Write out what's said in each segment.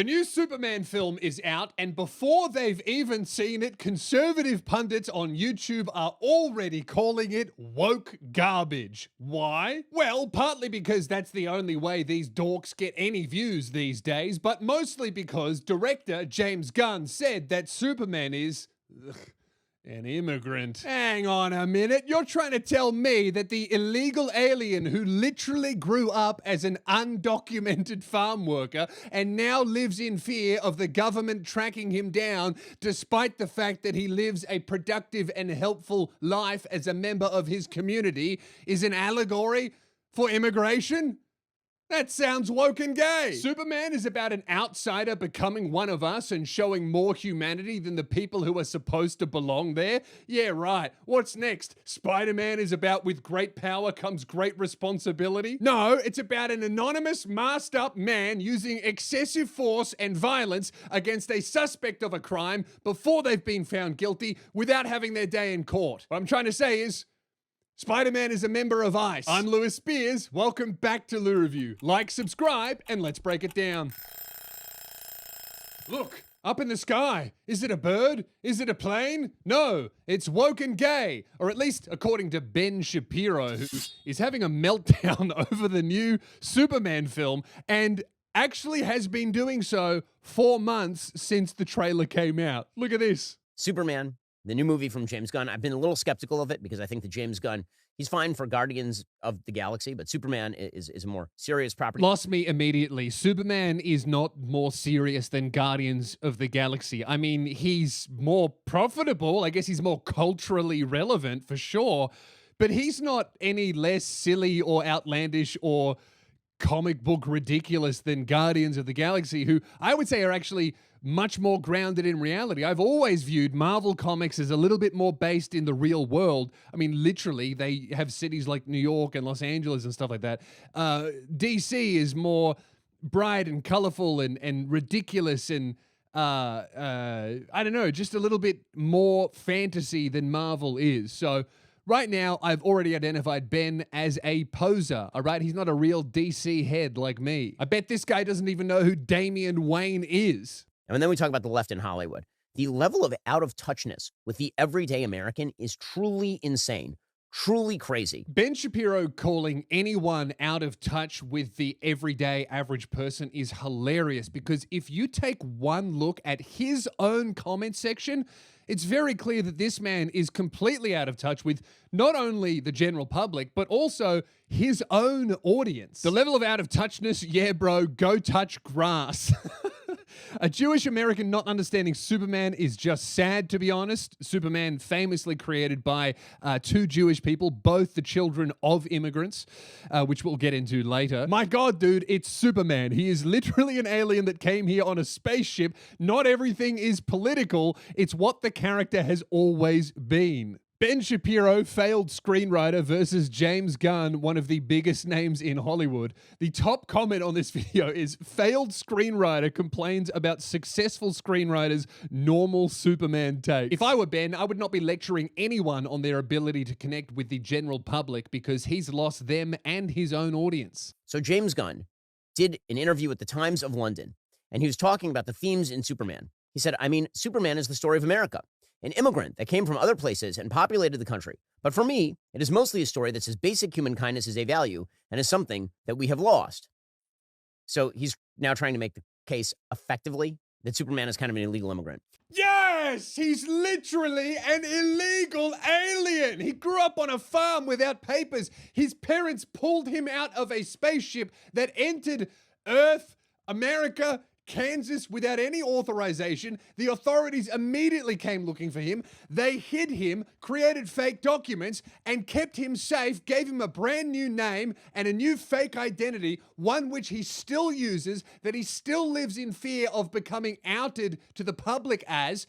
The new Superman film is out, and before they've even seen it, conservative pundits on YouTube are already calling it woke garbage. Why? Well, partly because that's the only way these dorks get any views these days, but mostly because director James Gunn said that Superman is an immigrant. Hang on a minute. You're trying to tell me that the illegal alien who literally grew up as an undocumented farm worker and now lives in fear of the government tracking him down, despite the fact that he lives a productive and helpful life as a member of his community, is an allegory for immigration? That sounds woke and gay. Superman is about an outsider becoming one of us and showing more humanity than the people who are supposed to belong there? Yeah, right. What's next? Spider-Man is about with great power comes great responsibility? No, it's about an anonymous, masked up man using excessive force and violence against a suspect of a crime before they've been found guilty without having their day in court. What I'm trying to say is, Spider-Man is a member of ICE. I'm Lewis Spears. Welcome back to Lou Review. Like, subscribe, and let's break it down. Look, up in the sky. Is it a bird? Is it a plane? No, it's woke and gay. Or at least according to Ben Shapiro, who is having a meltdown over the new Superman film and actually has been doing so for months since the trailer came out. Look at this. Superman, the new movie from James Gunn. I've been a little skeptical of it because I think that James Gunn, he's fine for Guardians of the Galaxy, but Superman is a more serious property. Lost me immediately. Superman is not more serious than Guardians of the Galaxy. I mean, he's more profitable. I guess he's more culturally relevant for sure, but he's not any less silly or outlandish or comic book ridiculous than Guardians of the Galaxy, who I would say are actually much more grounded in reality. I've always viewed Marvel Comics as a little bit more based in the real world. I mean, literally, they have cities like New York and Los Angeles and stuff like that. DC is more bright and colorful and ridiculous and I don't know, just a little bit more fantasy than Marvel is. So right now, I've already identified Ben as a poser, all right? He's not a real DC head like me. I bet this guy doesn't even know who Damian Wayne is. And then we talk about the left in Hollywood. The level of out-of-touchness with the everyday American is truly insane, truly crazy. Ben Shapiro calling anyone out of touch with the everyday average person is hilarious because if you take one look at his own comment section, it's very clear that this man is completely out of touch with not only the general public, but also his own audience. The level of out of touchness, yeah, bro, go touch grass. A Jewish American not understanding Superman is just sad, to be honest. Superman famously created by two Jewish people, both the children of immigrants, which we'll get into later. My God, dude, it's Superman. He is literally an alien that came here on a spaceship. Not everything is political. It's what the character has always been. Ben Shapiro, failed screenwriter versus James Gunn, one of the biggest names in Hollywood. The top comment on this video is, failed screenwriter complains about successful screenwriter's normal Superman take. If I were Ben, I would not be lecturing anyone on their ability to connect with the general public because he's lost them and his own audience. So James Gunn did an interview with the Times of London, and he was talking about the themes in Superman. He said, I mean, Superman is the story of America, an immigrant that came from other places and populated the country. But for me, it is mostly a story that says basic human kindness is a value and is something that we have lost. So he's now trying to make the case effectively that Superman is kind of an illegal immigrant. Yes, he's literally an illegal alien. He grew up on a farm without papers. His parents pulled him out of a spaceship that entered Earth, America, Kansas without any authorization. The authorities immediately came looking for him. They hid him, created fake documents, and kept him safe, gave him a brand new name and a new fake identity, one which he still uses, that he still lives in fear of becoming outed to the public as.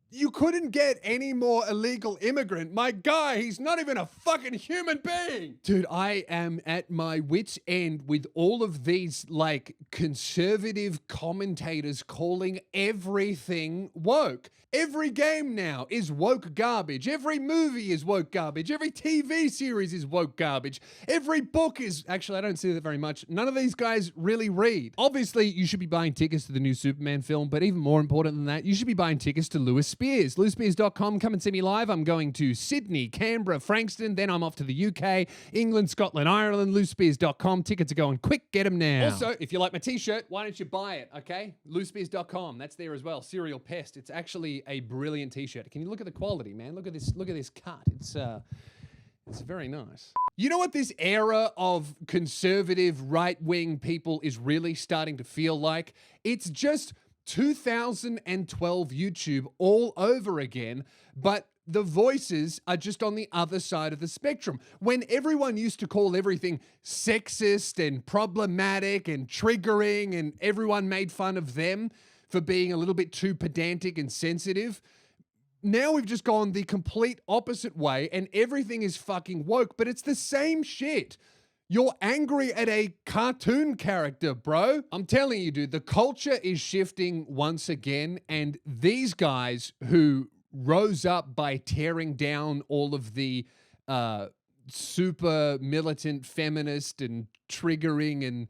You couldn't get any more illegal immigrant. My guy, he's not even a fucking human being. Dude, I am at my wit's end with all of these, like, conservative commentators calling everything woke. Every game now is woke garbage. Every movie is woke garbage. Every TV series is woke garbage. Every book is... Actually, I don't see that very much. None of these guys really read. Obviously, you should be buying tickets to the new Superman film, but even more important than that, you should be buying tickets to Lewis Spears. LewisSpears.com, come and see me live. I'm going to Sydney, Canberra, Frankston, then I'm off to the UK, England, Scotland, Ireland. LewisSpears.com. Tickets are going quick. Get them now. Also, if you like my t-shirt, why don't you buy it, okay? LewisSpears.com. That's there as well. Serial Pest. It's actually a brilliant t-shirt. Can you look at the quality, man? Look at this cut. It's very nice. You know what this era of conservative right-wing people is really starting to feel like? It's just 2012 YouTube all over again, but the voices are just on the other side of the spectrum. When everyone used to call everything sexist and problematic and triggering, and everyone made fun of them for being a little bit too pedantic and sensitive, now we've just gone the complete opposite way and everything is fucking woke, but it's the same shit. You're angry at a cartoon character, bro. I'm telling you, dude, the culture is shifting once again, and these guys who rose up by tearing down all of the super militant feminist and triggering and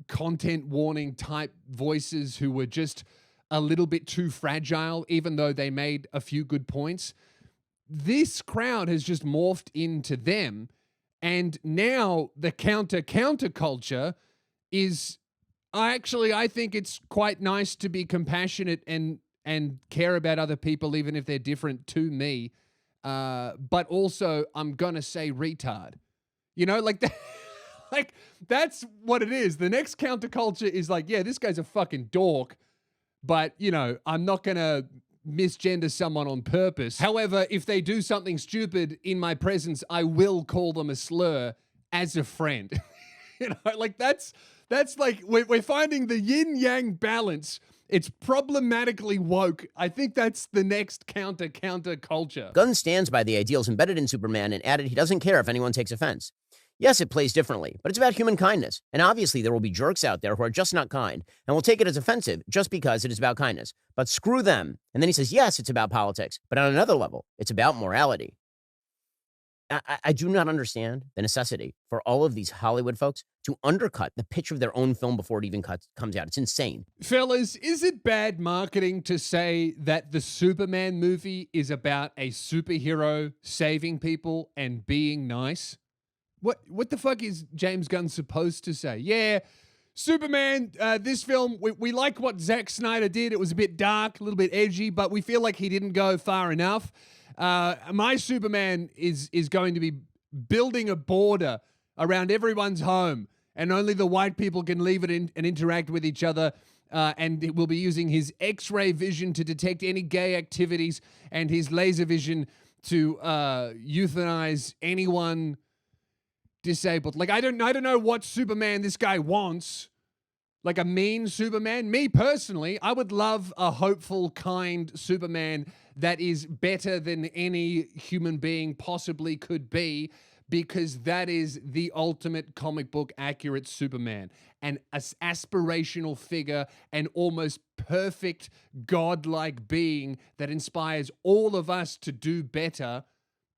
content warning type voices who were just a little bit too fragile, even though they made a few good points. This crowd has just morphed into them. And now the counter culture is I think it's quite nice to be compassionate and care about other people, even if they're different to me. But also I'm going to say retard, you know, like that. Like, that's what it is. The next counterculture is like, yeah, this guy's a fucking dork, but, you know, I'm not going to misgender someone on purpose. However, if they do something stupid in my presence, I will call them a slur as a friend. You know, like that's like, we're finding the yin-yang balance. It's problematically woke. I think that's the next counter culture. Gunn stands by the ideals embedded in Superman and added he doesn't care if anyone takes offense. Yes, it plays differently, but it's about human kindness. And obviously there will be jerks out there who are just not kind and will take it as offensive just because it is about kindness. But screw them. And then he says, yes, it's about politics, but on another level, it's about morality. I do not understand the necessity for all of these Hollywood folks to undercut the pitch of their own film before it even comes out. It's insane. Fellas, is it bad marketing to say that the Superman movie is about a superhero saving people and being nice? What the fuck is James Gunn supposed to say? Yeah, Superman, this film, we like what Zack Snyder did. It was a bit dark, a little bit edgy, but we feel like he didn't go far enough. My Superman is going to be building a border around everyone's home, and only the white people can leave it in and interact with each other. And it will be using his X-ray vision to detect any gay activities, and his laser vision to euthanize anyone disabled. Like, I don't know what Superman this guy wants. Like a mean Superman? Me personally, I would love a hopeful, kind Superman that is better than any human being possibly could be, because that is the ultimate comic book accurate Superman. An aspirational figure, an almost perfect godlike being that inspires all of us to do better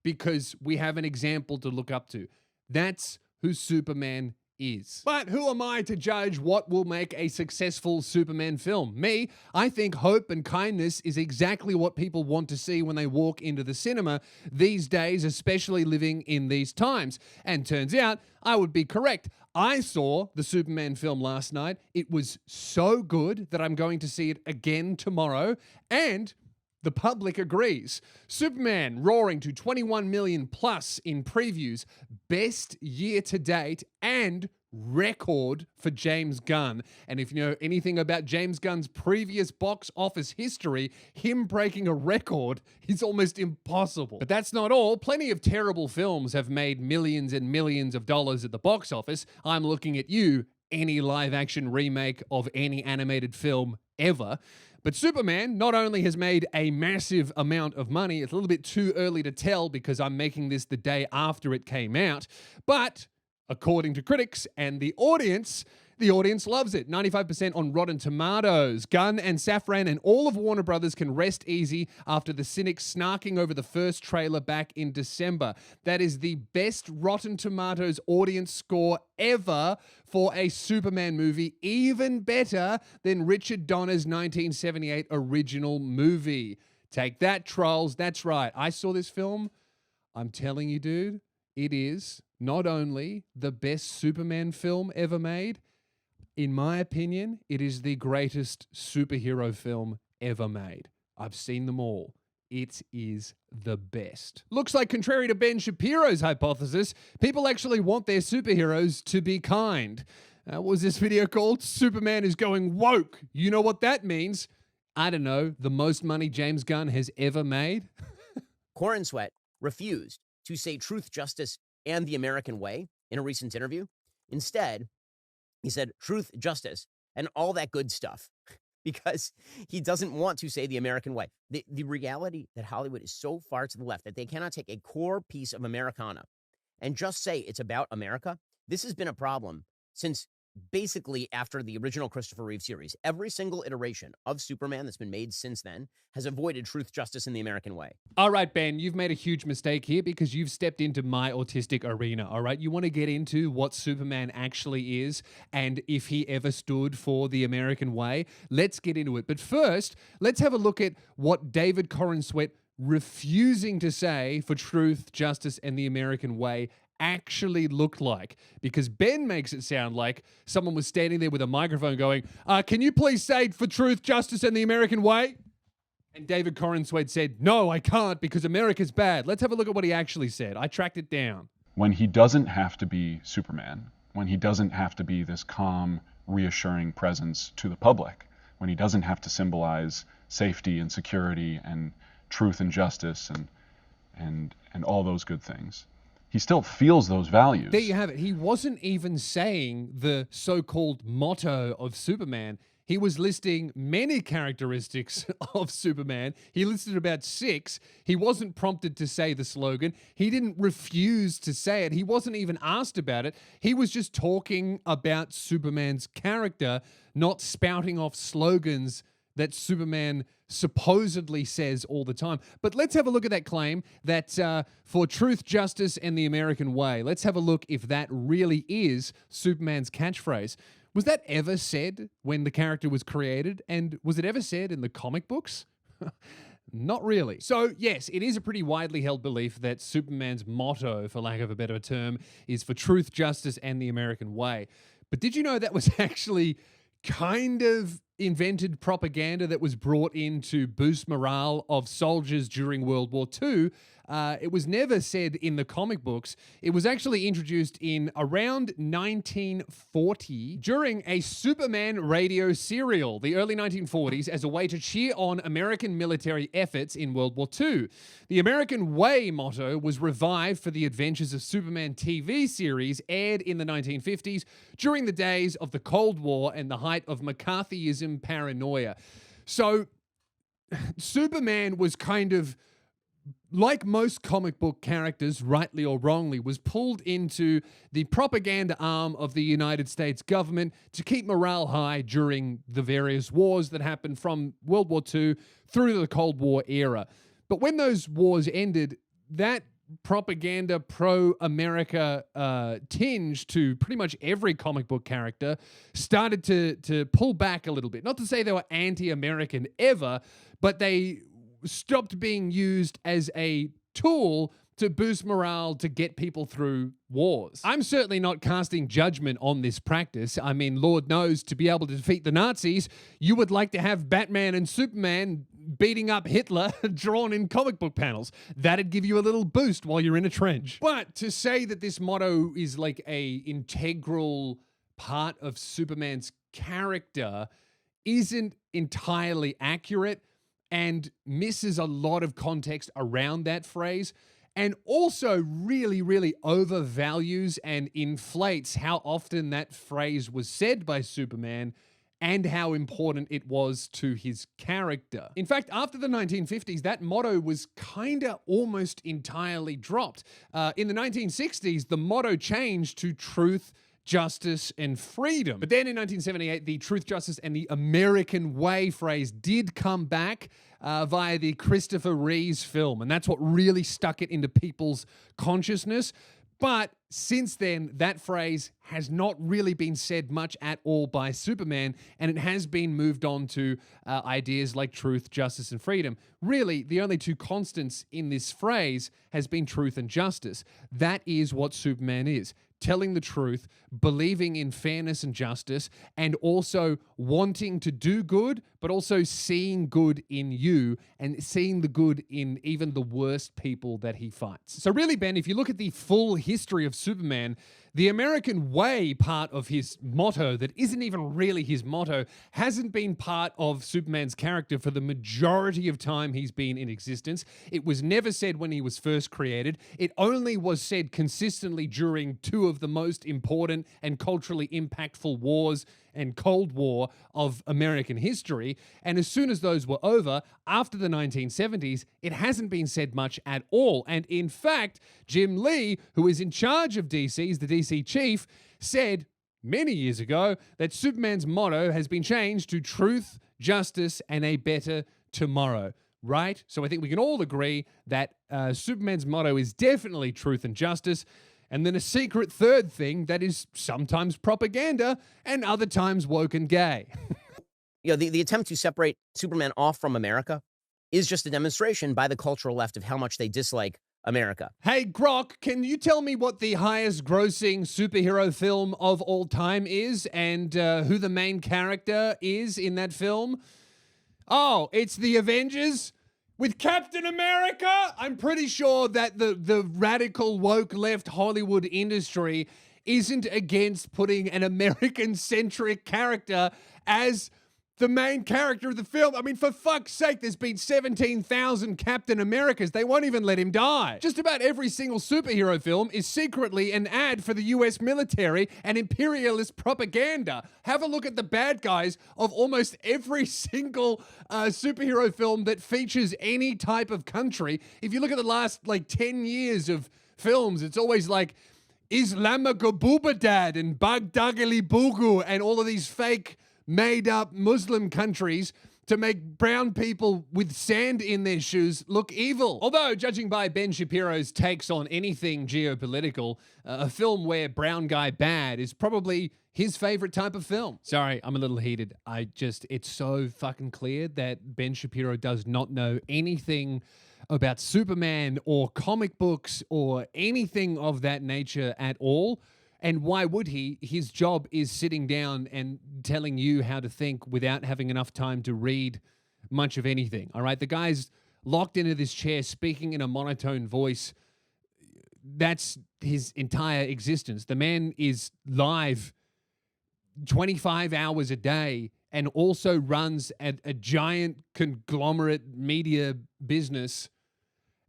because we have an example to look up to. That's who Superman is. But who am I to judge what will make a successful Superman film? Me, I think hope and kindness is exactly what people want to see when they walk into the cinema these days, especially living in these times. And turns out I would be correct. I saw the Superman film last night. It was so good that I'm going to see it again tomorrow, and the public agrees. Superman roaring to 21 million plus in previews, best year to date, and record for James Gunn. And if you know anything about James Gunn's previous box office history, him breaking a record is almost impossible. But that's not all. Plenty of terrible films have made millions and millions of dollars at the box office. I'm looking at you. Any live action remake of any animated film ever. But Superman not only has made a massive amount of money, it's a little bit too early to tell because I'm making this the day after it came out, but according to critics and the audience loves it. 95% on Rotten Tomatoes. Gunn and Safran and all of Warner Brothers can rest easy after the cynics snarking over the first trailer back in December. That is the best Rotten Tomatoes audience score ever for a Superman movie, even better than Richard Donner's 1978 original movie. Take that, trolls. That's right. I saw this film. I'm telling you, dude, it is not only the best Superman film ever made, in my opinion, it is the greatest superhero film ever made. I've seen them all. It is the best. Looks like, contrary to Ben Shapiro's hypothesis, people actually want their superheroes to be kind. What was this video called? Superman is going woke. You know what that means? I don't know. The most money James Gunn has ever made? Corin Sweat refused to say truth, justice, and the American way in a recent interview. Instead, he said truth, justice, and all that good stuff because he doesn't want to say the American way. The reality that Hollywood is so far to the left that they cannot take a core piece of Americana and just say it's about America. This has been a problem since basically after the original Christopher Reeve series. Every single iteration of Superman that's been made since then has avoided truth, justice, and the American way. All right, Ben, you've made a huge mistake here because you've stepped into my autistic arena, all right? You want to get into what Superman actually is and if he ever stood for the American way. Let's get into it. But first, let's have a look at what David Corin Sweat refusing to say for truth, justice, and the American way actually looked like, because Ben makes it sound like someone was standing there with a microphone going, can you please say for truth, justice, and the American way? And David Corin Sweat said, no, I can't because America's bad. Let's have a look at what he actually said. I tracked it down. When he doesn't have to be Superman, when he doesn't have to be this calm, reassuring presence to the public, when he doesn't have to symbolize safety and security and truth and justice and all those good things, he still feels those values. There you have it. He wasn't even saying the so-called motto of Superman. He was listing many characteristics of Superman. He listed about 6. He wasn't prompted to say the slogan. He didn't refuse to say it. He wasn't even asked about it. He was just talking about Superman's character, not spouting off slogans that Superman supposedly says all the time. But let's have a look at that claim that for truth, justice, and the American way. Let's have a look if that really is Superman's catchphrase. Was that ever said when the character was created? And was it ever said in the comic books? Not really. So, yes, it is a pretty widely held belief that Superman's motto, for lack of a better term, is for truth, justice, and the American way. But did you know that was actually kind of invented propaganda that was brought in to boost morale of soldiers during World War II? It was never said in the comic books. It was actually introduced in around 1940 during a Superman radio serial, the early 1940s, as a way to cheer on American military efforts in World War II. The American Way motto was revived for the Adventures of Superman TV series aired in the 1950s during the days of the Cold War and the height of McCarthyism paranoia. So Superman was kind of, like most comic book characters, rightly or wrongly, was pulled into the propaganda arm of the United States government to keep morale high during the various wars that happened from World War II through the Cold War era. But when those wars ended, that propaganda pro-America tinge to pretty much every comic book character started to pull back a little bit. Not to say they were anti-American ever, but they stopped being used as a tool to boost morale to get people through wars. I'm certainly not casting judgment on this practice. I mean, Lord knows, to be able to defeat the Nazis, you would like to have Batman and Superman beating up Hitler drawn in comic book panels. That'd give you a little boost while you're in a trench. But to say that this motto is like a integral part of Superman's character isn't entirely accurate and misses a lot of context around that phrase, and also really, really overvalues and inflates how often that phrase was said by Superman and how important it was to his character. In fact, after the 1950s, that motto was kinda almost entirely dropped. In the 1960s, the motto changed to truth, justice, and freedom. But then in 1978, the truth, justice, and the American way phrase did come back via the Christopher Reeves film, and that's what really stuck it into people's consciousness. But since then, that phrase has not really been said much at all by Superman, and it has been moved on to ideas like truth, justice, and freedom. Really, the only two constants in this phrase has been truth and justice. That is what Superman is. Telling the truth, believing in fairness and justice, and also wanting to do good, but also seeing good in you and seeing the good in even the worst people that he fights. So really, Ben, if you look at the full history of Superman, the American way part of his motto that isn't even really his motto hasn't been part of Superman's character for the majority of time he's been in existence. It was never said when he was first created. It only was said consistently during two of the most important and culturally impactful wars and Cold War of American history. And as soon as those were over, after the 1970s, it hasn't been said much at all. And in fact, Jim Lee, who is in charge of DC's, the DC chief, said many years ago that Superman's motto has been changed to truth, justice, and a better tomorrow. Right? So I think we can all agree that Superman's motto is definitely truth and justice. And then a secret third thing that is sometimes propaganda and other times woke and gay. The attempt to separate Superman off from America is just a demonstration by the cultural left of how much they dislike America. Hey, Grok, can you tell me what the highest grossing superhero film of all time is and who the main character is in that film? Oh, it's the Avengers? With Captain America? I'm pretty sure that the radical woke left Hollywood industry isn't against putting an American-centric character as the main character of the film. I mean, for fuck's sake, there's been 17,000 Captain Americas. They won't even let him die. Just about every single superhero film is secretly an ad for the US military and imperialist propaganda. Have a look at the bad guys of almost every single superhero film that features any type of country. If you look at the last 10 years of films, it's always like Islamagabubadad and Bagdagali Bugu and all of these fake made-up Muslim countries to make brown people with sand in their shoes look evil. Although, judging by Ben Shapiro's takes on anything geopolitical, a film where brown guy bad is probably his favorite type of film. Sorry, I'm a little heated. It's so fucking clear that Ben Shapiro does not know anything about Superman or comic books or anything of that nature at all. And why would he? His job is sitting down and telling you how to think without having enough time to read much of anything. All right. The guy's locked into this chair speaking in a monotone voice. That's his entire existence. The man is live 25 hours a day and also runs a giant conglomerate media business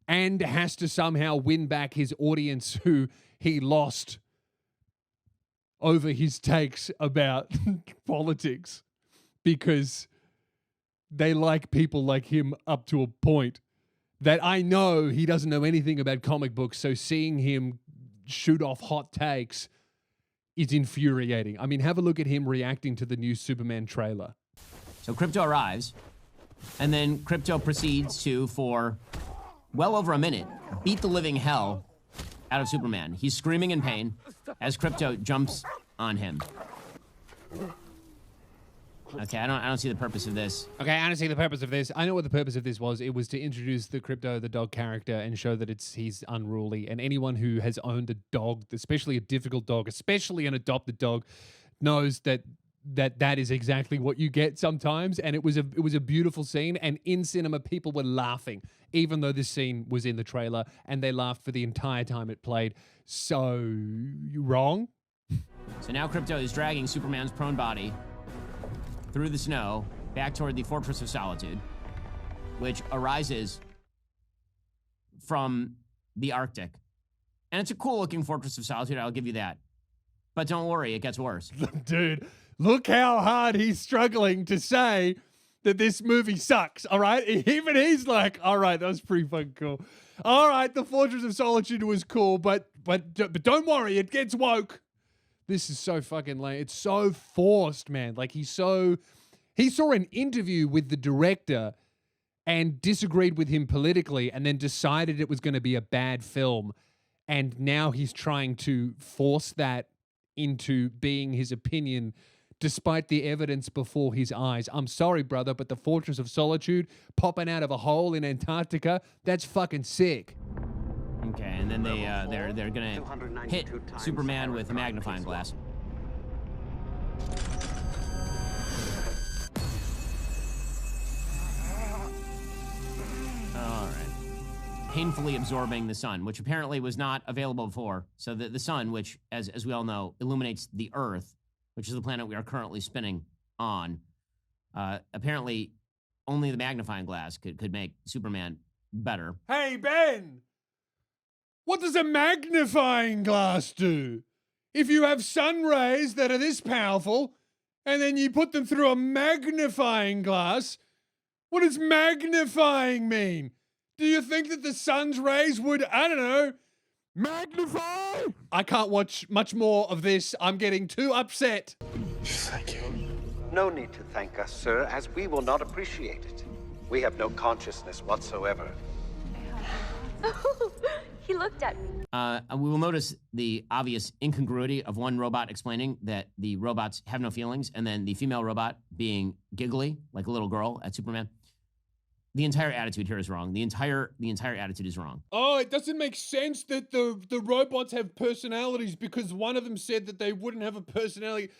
and has to somehow win back his audience who he lost over his takes about politics because they like people like him up to a point that I know he doesn't know anything about comic books, so seeing him shoot off hot takes is infuriating. I mean, have a look at him reacting to the new Superman trailer. So Krypto arrives, and then Krypto proceeds to, for well over a minute, beat the living hell out of Superman. He's screaming in pain as Krypto jumps on him. Okay, I don't see the purpose of this. Okay, I don't see the purpose of this. I know what the purpose of this was. It was to introduce the Krypto, the dog character, and show that he's unruly. And anyone who has owned a dog, especially a difficult dog, especially an adopted dog, knows that is exactly what you get sometimes. And it was a beautiful scene. And in cinema, people were laughing, even though this scene was in the trailer, and they laughed for the entire time it played. So, you wrong? So now Krypto is dragging Superman's prone body through the snow back toward the Fortress of Solitude, which arises from the Arctic. And it's a cool looking Fortress of Solitude, I'll give you that. But don't worry, it gets worse. Dude, look how hard he's struggling to say that this movie sucks, all right? Even he's like, all right, that was pretty fucking cool. All right, The Fortress of Solitude was cool, but don't worry, it gets woke. This is so fucking lame. It's so forced, man. Like, he saw an interview with the director and disagreed with him politically and then decided it was going to be a bad film. And now he's trying to force that into being his opinion despite the evidence before his eyes. I'm sorry, brother, but The Fortress of Solitude popping out of a hole in Antarctica, that's fucking sick. Okay, and then they're gonna hit Superman with a magnifying glass. All right. Painfully absorbing the sun, which apparently was not available before. So the sun, which, as we all know, illuminates the Earth, which is the planet we are currently spinning on, apparently only the magnifying glass could make Superman better. Hey, Ben! What does a magnifying glass do? If you have sun rays that are this powerful, and then you put them through a magnifying glass, what does magnifying mean? Do you think that the sun's rays would, I don't know, magnify? I can't watch much more of this. I'm getting too upset. Thank you. No need to thank us, sir, as we will not appreciate it. We have no consciousness whatsoever. He looked at me. We will notice the obvious incongruity of one robot explaining that the robots have no feelings, and then the female robot being giggly like a little girl at Superman. The entire attitude here is wrong. The entire attitude is wrong. Oh, it doesn't make sense that the robots have personalities because one of them said that they wouldn't have a personality.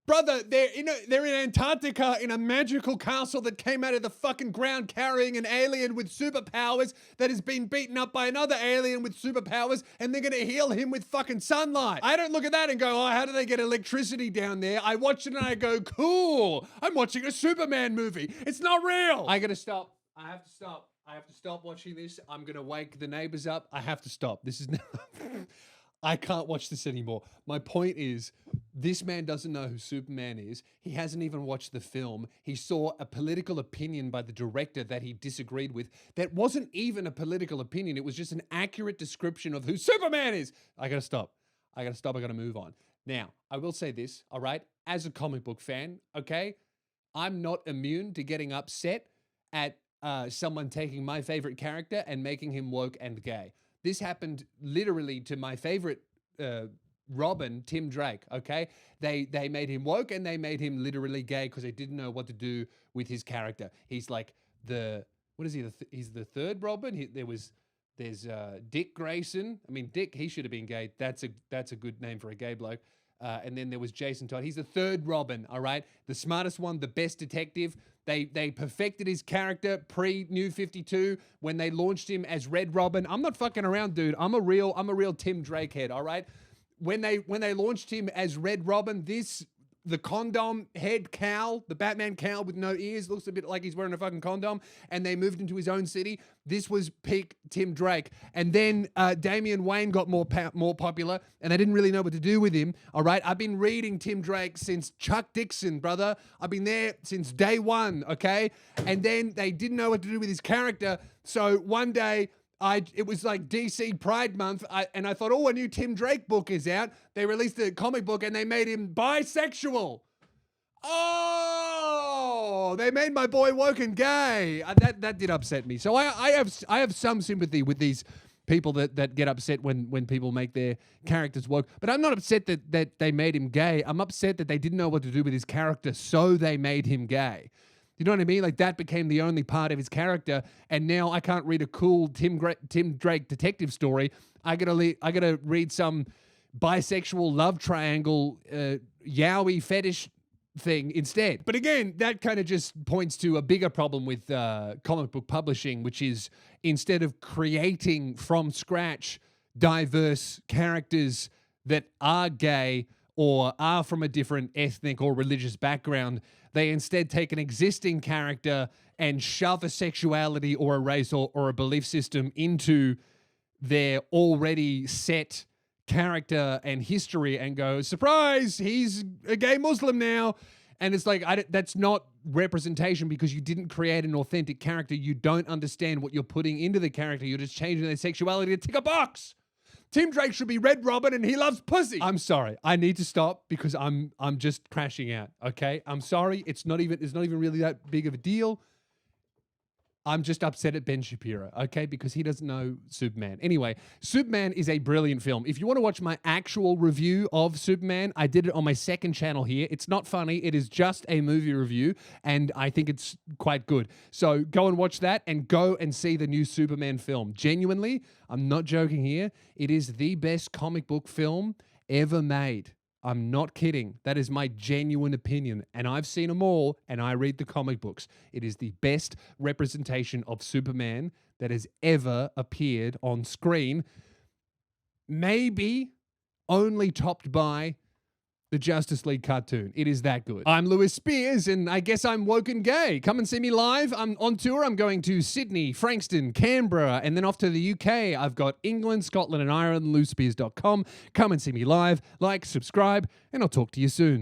Brother, they're in Antarctica in a magical castle that came out of the fucking ground carrying an alien with superpowers that has been beaten up by another alien with superpowers, and they're gonna heal him with fucking sunlight. I don't look at that and go, oh, how do they get electricity down there? I watch it and I go, cool, I'm watching a Superman movie. It's not real. I gotta stop. I have to stop. I have to stop watching this. I'm gonna wake the neighbors up. I have to stop. This is I can't watch this anymore. My point is, this man doesn't know who Superman is. He hasn't even watched the film. He saw a political opinion by the director that he disagreed with. That wasn't even a political opinion. It was just an accurate description of who Superman is. I gotta stop. I gotta move on. Now, I will say this, all right? As a comic book fan, okay? I'm not immune to getting upset at someone taking my favorite character and making him woke and gay. This happened literally to my favorite Robin, Tim Drake, okay? They made him woke and they made him literally gay because they didn't know what to do with his character. He's like he's the third Robin. There's Dick Grayson. I mean, Dick, he should have been gay. That's a good name for a gay bloke. And then there was Jason Todd. He's the third Robin, all right? The smartest one, the best detective. They perfected his character pre-New 52 when they launched him as Red Robin. I'm not fucking around, dude. I'm a real Tim Drake head, all right? When they launched him as Red Robin, the condom head cowl, the Batman cowl with no ears, looks a bit like he's wearing a fucking condom, and they moved into his own city. This was peak Tim Drake. And then Damian Wayne got more popular, and they didn't really know what to do with him, all right? I've been reading Tim Drake since Chuck Dixon, brother. I've been there since day one, okay? And then they didn't know what to do with his character, so one day, it was like DC Pride Month, and I thought, oh, a new Tim Drake book is out. They released a comic book, and they made him bisexual. Oh, they made my boy woke and gay. That did upset me. So I have some sympathy with these people that get upset when people make their characters woke. But I'm not upset that they made him gay. I'm upset that they didn't know what to do with his character, so they made him gay. You know what I mean? Like, that became the only part of his character, and now I can't read a cool Tim Drake detective story. I gotta read some bisexual love triangle yaoi fetish thing instead. But again, that kind of just points to a bigger problem with comic book publishing, which is instead of creating from scratch diverse characters that are gay or are from a different ethnic or religious background, they instead take an existing character and shove a sexuality or a race or a belief system into their already set character and history and go, surprise, he's a gay Muslim now. And it's like, that's not representation because you didn't create an authentic character. You don't understand what you're putting into the character. You're just changing their sexuality to tick a box. Tim Drake should be Red Robin and he loves pussy. I'm sorry. I need to stop because I'm just crashing out. Okay? I'm sorry. It's not even really that big of a deal. I'm just upset at Ben Shapiro, okay? Because he doesn't know Superman. Anyway, Superman is a brilliant film. If you want to watch my actual review of Superman, I did it on my second channel here. It's not funny. It is just a movie review, and I think it's quite good. So go and watch that and go and see the new Superman film. Genuinely, I'm not joking here. It is the best comic book film ever made. I'm not kidding. That is my genuine opinion. And I've seen them all, and I read the comic books. It is the best representation of Superman that has ever appeared on screen. Maybe only topped by the Justice League cartoon. It is that good. I'm Lewis Spears, and I guess I'm woke and gay. Come and see me live. I'm on tour. I'm going to Sydney, Frankston, Canberra, and then off to the UK. I've got England, Scotland, and Ireland, lewisspears.com. Come and see me live. Like, subscribe, and I'll talk to you soon.